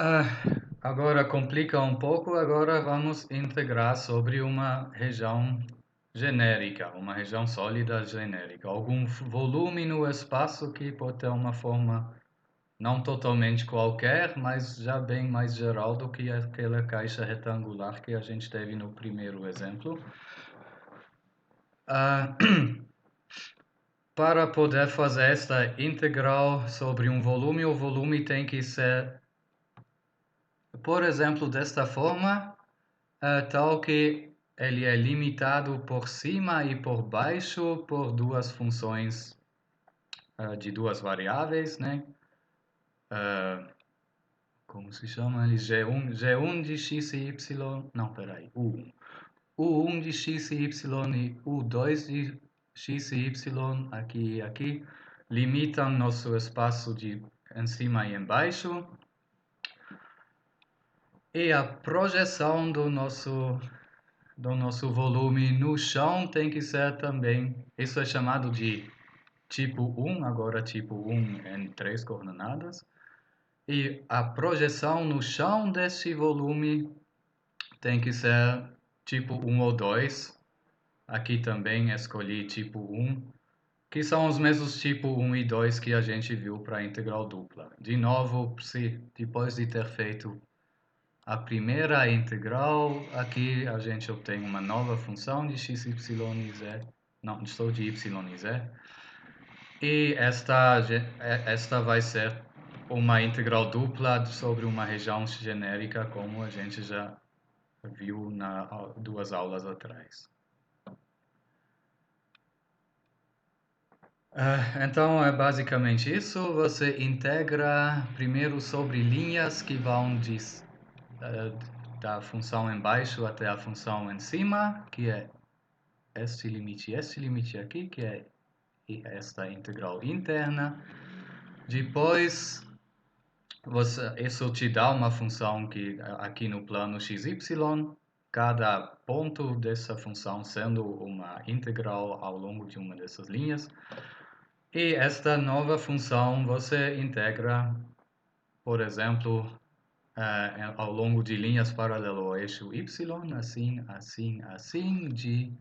Ah, agora complica um pouco, agora vamos integrar sobre uma região genérica, uma região sólida genérica, algum volume no espaço que pode ter uma forma não totalmente qualquer, mas já bem mais geral do que aquela caixa retangular que a gente teve no primeiro exemplo. Ah, para poder fazer esta integral sobre um volume, o volume tem que ser, por exemplo, desta forma, tal que ele é limitado por cima e por baixo por duas funções de duas variáveis, né? Ah, como se chama ali? G1 de x e y. Não, peraí. U1. U1 de x e y e U2 de x e y, aqui e aqui, limitam nosso espaço de em cima e embaixo. E a projeção do nosso volume no chão tem que ser também, isso é chamado de tipo 1, agora tipo 1 em 3 coordenadas. E a projeção no chão desse volume tem que ser tipo 1 ou 2. Aqui também escolhi tipo 1, que são os mesmos tipo 1 e 2 que a gente viu para a integral dupla. De novo, depois de ter feito a primeira integral, aqui a gente obtém uma nova função de x, y e z. Não, estou de y e z. E esta vai ser uma integral dupla sobre uma região genérica, como a gente já viu duas aulas atrás. Então é basicamente isso. Você integra primeiro sobre linhas que vão da função embaixo até a função em cima, que é este limite aqui, que é esta integral interna. Depois, isso te dá uma função que aqui no plano xy, cada ponto dessa função sendo uma integral ao longo de uma dessas linhas. E esta nova função você integra, por exemplo, ao longo de linhas paralelas ao eixo y, assim, assim, assim, de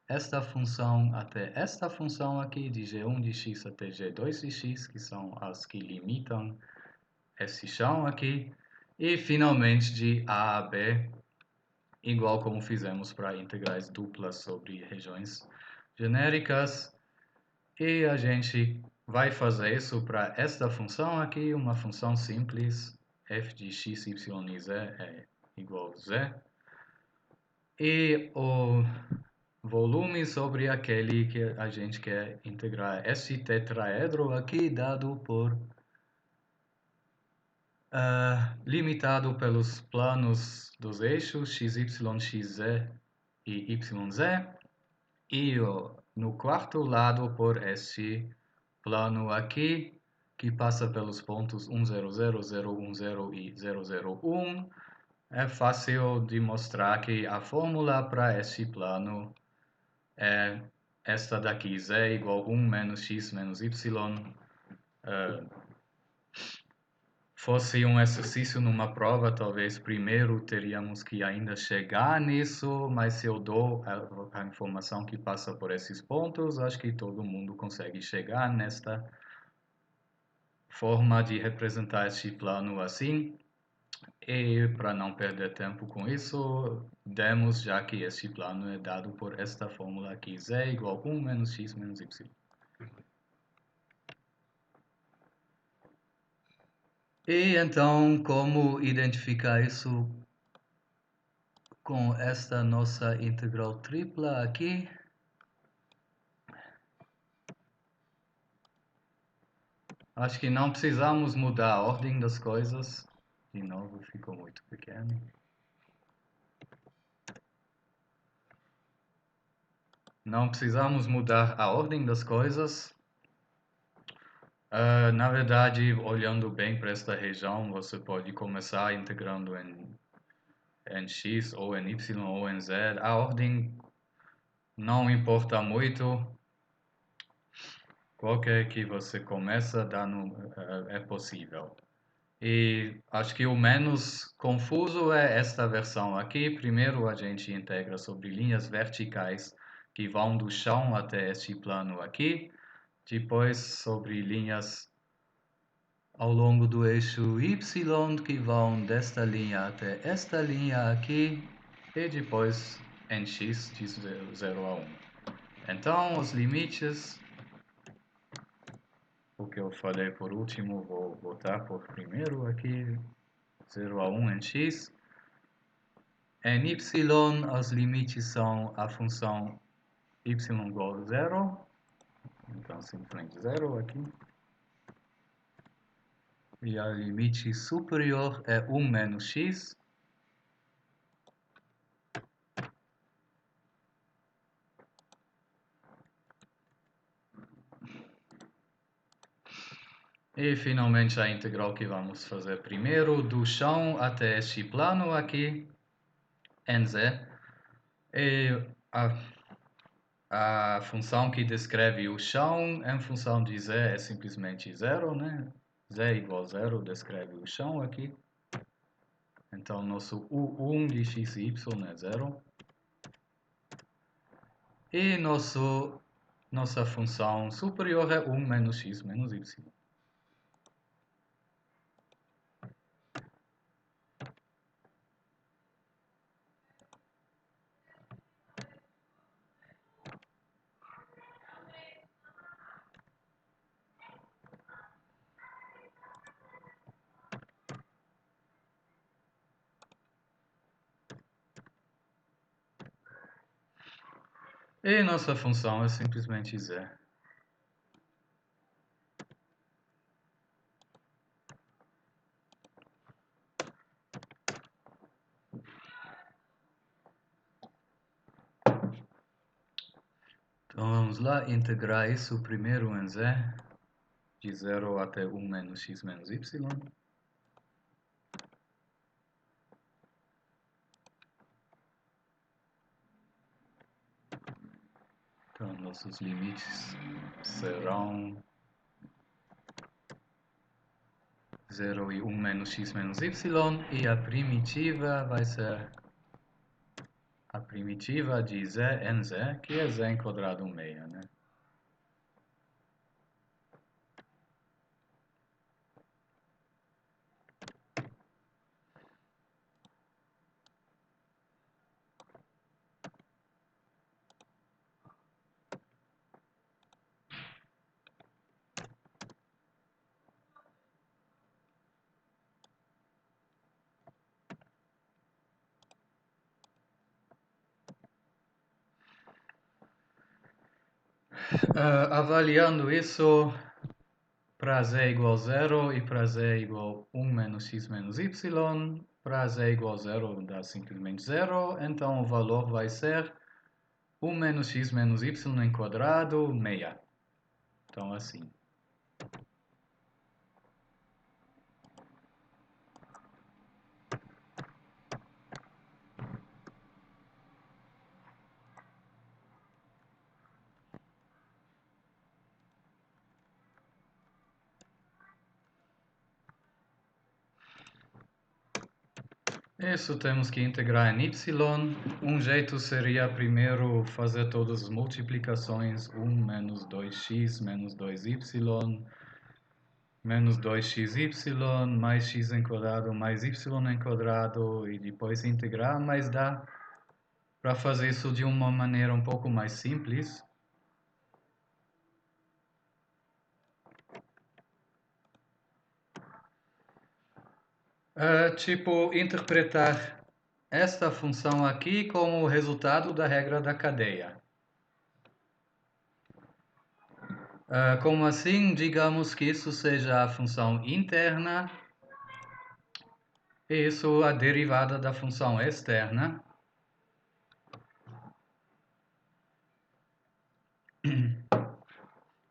esta função até esta função aqui, de g1 de x até g2 de x, que são as que limitam esse chão aqui, e finalmente de a a b, igual como fizemos para integrais duplas sobre regiões genéricas. E a gente vai fazer isso para esta função aqui, uma função simples, f de x, y e z é igual a z. E o volume sobre aquele que a gente quer integrar. Esse tetraedro aqui dado por limitado pelos planos dos eixos x, y, x, z e y, z. E no quarto lado por este plano aqui, que passa pelos pontos 1, 0, 0, 0, 1, 0 e 0, 0, 1. É fácil de mostrar que a fórmula para este plano é esta daqui, z igual 1 menos x menos y. Fosse um exercício numa prova, talvez primeiro teríamos que ainda chegar nisso, mas se eu dou a informação que passa por esses pontos, acho que todo mundo consegue chegar nesta forma de representar este plano assim. E para não perder tempo com isso, demos já que este plano é dado por esta fórmula aqui, z igual 1 menos x menos y. E então, como identificar isso com esta nossa integral tripla aqui? Acho que não precisamos mudar a ordem das coisas. De novo, ficou muito pequeno. Não precisamos mudar a ordem das coisas. Na verdade, olhando bem para esta região, você pode começar integrando em x, ou em y, ou em z. A ordem não importa muito. Qualquer que você começa é possível. E acho que o menos confuso é esta versão aqui. Primeiro a gente integra sobre linhas verticais que vão do chão até este plano aqui. Depois sobre linhas ao longo do eixo Y que vão desta linha até esta linha aqui. E depois em x de 0 a 1. Então os limites, o que eu falei por último, vou botar por primeiro aqui. 0 a 1 em x. Em y, os limites são a função y igual a 0. Então, simplesmente 0 aqui. E o limite superior é 1 menos x. E, finalmente, a integral que vamos fazer primeiro, do chão até este plano aqui, em z. E a função que descreve o chão em função de z é simplesmente 0, né? Z igual a 0 descreve o chão aqui. Então, nosso U1 de x e y é 0. E nossa função superior é 1 menos x menos y. E nossa função é simplesmente z. Então vamos lá integrar isso primeiro em z, de 0 até 1 menos x menos y. Então nossos limites serão 0 e 1 menos x menos y, e a primitiva vai ser a primitiva de z em z, que é z enquadrado meia, né? Avaliando isso para z igual a 0 e para z igual a 1 menos x menos y, para z igual a 0 dá simplesmente 0, então o valor vai ser 1 menos x menos y em quadrado, meia. Então assim. Isso temos que integrar em y. Um jeito seria primeiro fazer todas as multiplicações. 1 menos 2x menos 2y menos 2xy mais x em quadrado mais y em quadrado e depois integrar, mas dá para fazer isso de uma maneira um pouco mais simples. Tipo, interpretar esta função aqui como o resultado da regra da cadeia. Como assim? Digamos que isso seja a função interna e isso a derivada da função externa.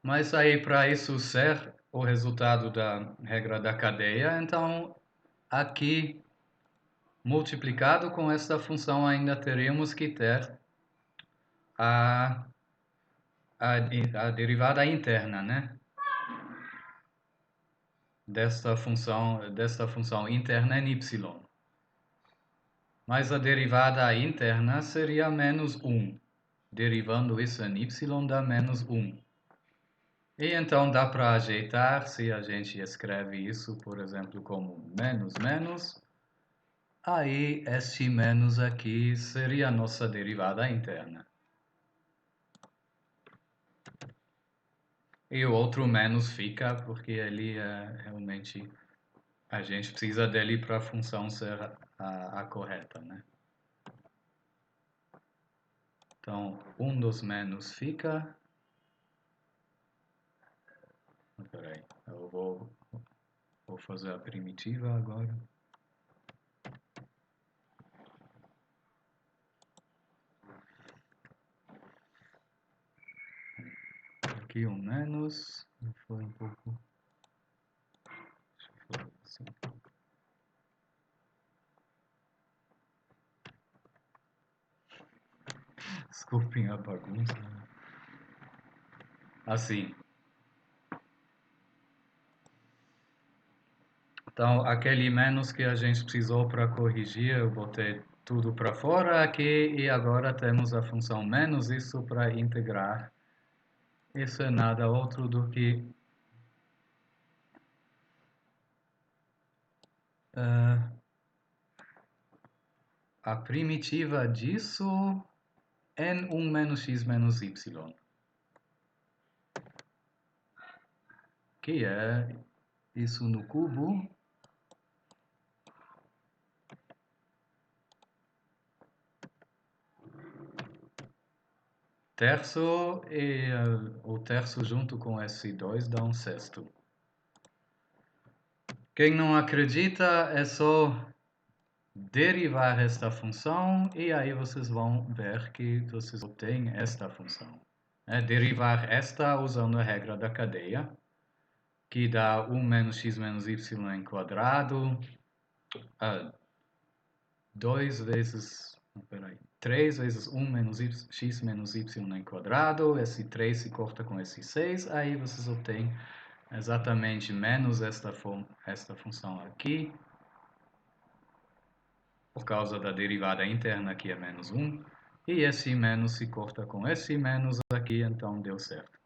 Mas aí, para isso ser o resultado da regra da cadeia, então aqui multiplicado com esta função ainda teríamos que ter a derivada interna, né? desta função interna em y. Mas a derivada interna seria menos 1. Derivando isso em y dá menos 1. E então dá para ajeitar se a gente escreve isso, por exemplo, como menos menos. Aí este menos aqui seria a nossa derivada interna. E o outro menos fica porque ele realmente a gente precisa dele para a função ser a correta, né? Então, um dos menos fica. Peraí, eu vou fazer a primitiva agora. Aqui um menos, foi um pouco. Deixa eu fazer assim. Desculpem a bagunça. Assim. Então, aquele menos que a gente precisou para corrigir, eu botei tudo para fora aqui e agora temos a função menos isso para integrar. Isso é nada outro do que a primitiva disso n1 menos x menos y. Que é isso no cubo. Terço e o terço junto com S2 dá um sexto. Quem não acredita é só derivar esta função e aí vocês vão ver que vocês obtêm esta função. Derivar esta usando a regra da cadeia, que dá 1 menos x menos y em quadrado, 2 vezes, peraí, 3 vezes 1 menos x menos y em quadrado, esse 3 se corta com esse 6, aí vocês obtêm exatamente menos esta função aqui, por causa da derivada interna que é menos 1, e esse menos se corta com esse menos aqui, então deu certo.